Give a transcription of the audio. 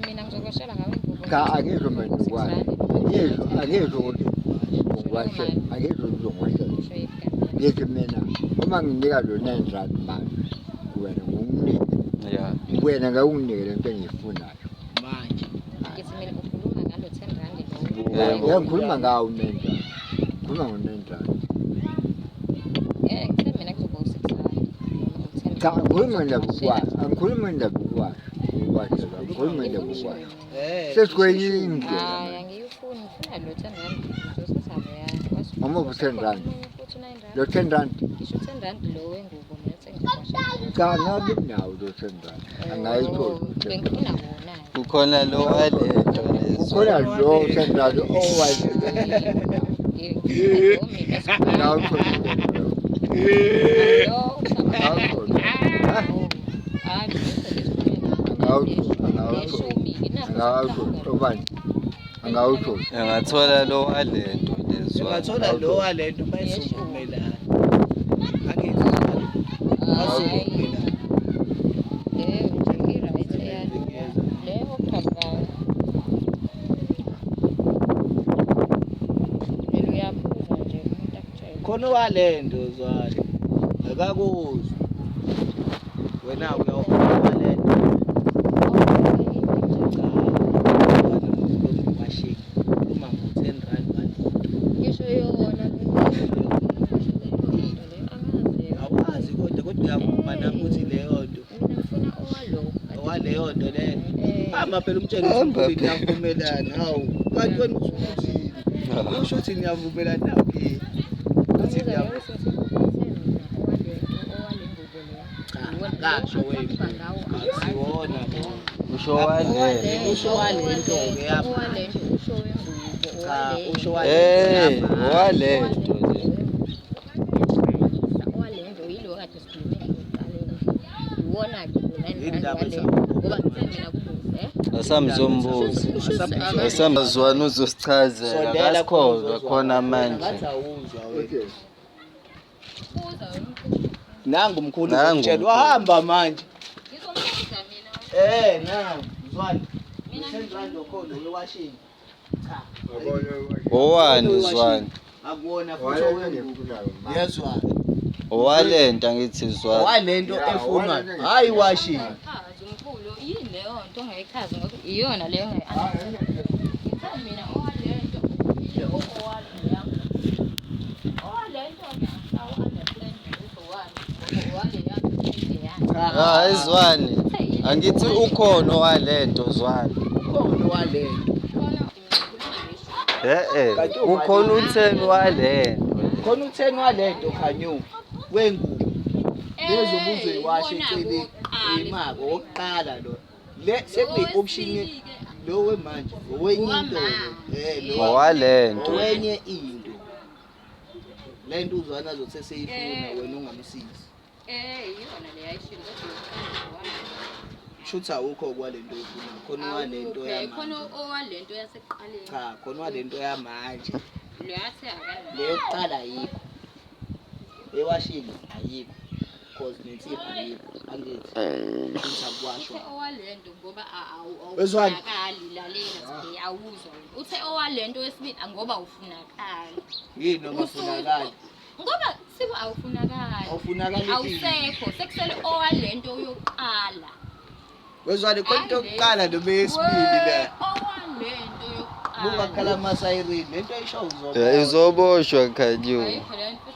mina ngizokwashela ngawe ingubo. Cha angizwe manje ukwazi. Angizwe ukuthi ukwashe. Angizwe uzongwashela. Ngithi mina uma nginika lo 9 rand manje wena unginike. Yeah. Wena ngawunginike lento engiyifunayo. Manje. Ngithi mina ukhuluma ngalo 10 rand lo. Yebo ngikhuluma ngawo 9 rand. Ngikhuluma ngo 9 rand. Ngithe mina kuzoba u 6 rand. Cha ngikhuluma ndaba ukwazi. Angikhuluma ndaba ukwazi. Ngikhuluma ndaba ukwazi. Sesikwenye indlela. Hayi angiyifuni ngifuna lo 10 rand ngizosathatha ya. Uma u 10 rand. Lo 10 rand. Ngisho 10 rand lo wengubo mina sengizokwashela. Cha ngabe nawo lo 10 rand. Angayithola. Bengifuna wona. Kukhona lo walento lezo. Kukhona lo 10 rand owazi. Angathola lo walento lezo. Ungathola lo walento mayisuvumelana. Angizizwa. Azuvumelana. Nje i-right yani. Leyo khamba. Uyaphuza nje umuntu akutshela. Khona walento zwali. Akakuzwa. Wena uyawufuna walento. Awazi kodwa uyavuma nakuthi leyo nto. Mina ngifuna owalo. Waleyo nto le. Ama phela umtshela ukuthi niyavumelana. Hawu. Kanti wena uthi usho ukuthi niyavumelana nawe. Uthi niyavumelana. Kasho wena. Asiwona bona. Usho walento. Usho walento ke yapha. Owalento usho wengubo. Cha usho walento. Walento nje. Owalento yilo kade sikhulume ngekuqaleni. Uwona ke Indaba ngoba mina kubuze Asamzombuza. Asamazwana uzosichazela. Kasikholwa khona manje. Ngathi awuzwa wena. buza Nangu umkhulu utshela wahamba manje. ngizombuza mina Nangu zwani. Senzani lokho lowashini. Cha. Owani zwani? Akuwona futhi owengubo. Yezwa. Owalenta ngithi zwani. Walento efunwa. Hayi washini. chaza umkhulu yini leyo nto ongayichaza ngoba iyona leyo ongayi-understand. Ngithanda mina owalento ile owaleya owalento awu-understand ukuthi owaleya Hayi zwani. Angithi ukhona owalento zwani. Ukhona walento. Ukhona u10 walento. Khona u10 walento khanyu wengubo. Lezobuzwe washe eceleni imako oqala lo. Le sekuyi option lo wemanje owenye into lo Walento. owenye into. Lento uzwana azothi seseyifuna wena ungamsizi. Iyona le yayishilo kodwa Shutha awukho kwalento ofuna. Khona walento yamanje. khona owalento yaseqaleni Cha, khona walento yamanje. lo yathi akana Le yokuqala ayikho. Ewashini ayikho. Cause nensipho ayikho. Angithi. Shutha kwashwa. owalento ngoba Wezwani? awufunakali lalela sibe awuzwa uthe owalento wesibili ngoba ufunakali Yini ongafunakali? ngoba sibe awufunakali Awufunakali awusekho sekusele owalento yokuqala Wezwani khona into yokuqala noma yesibili la. owalento yokuqala Buka khala masayirini lento ayisho uzobona. Izoboshwa khanyu. ayikho lento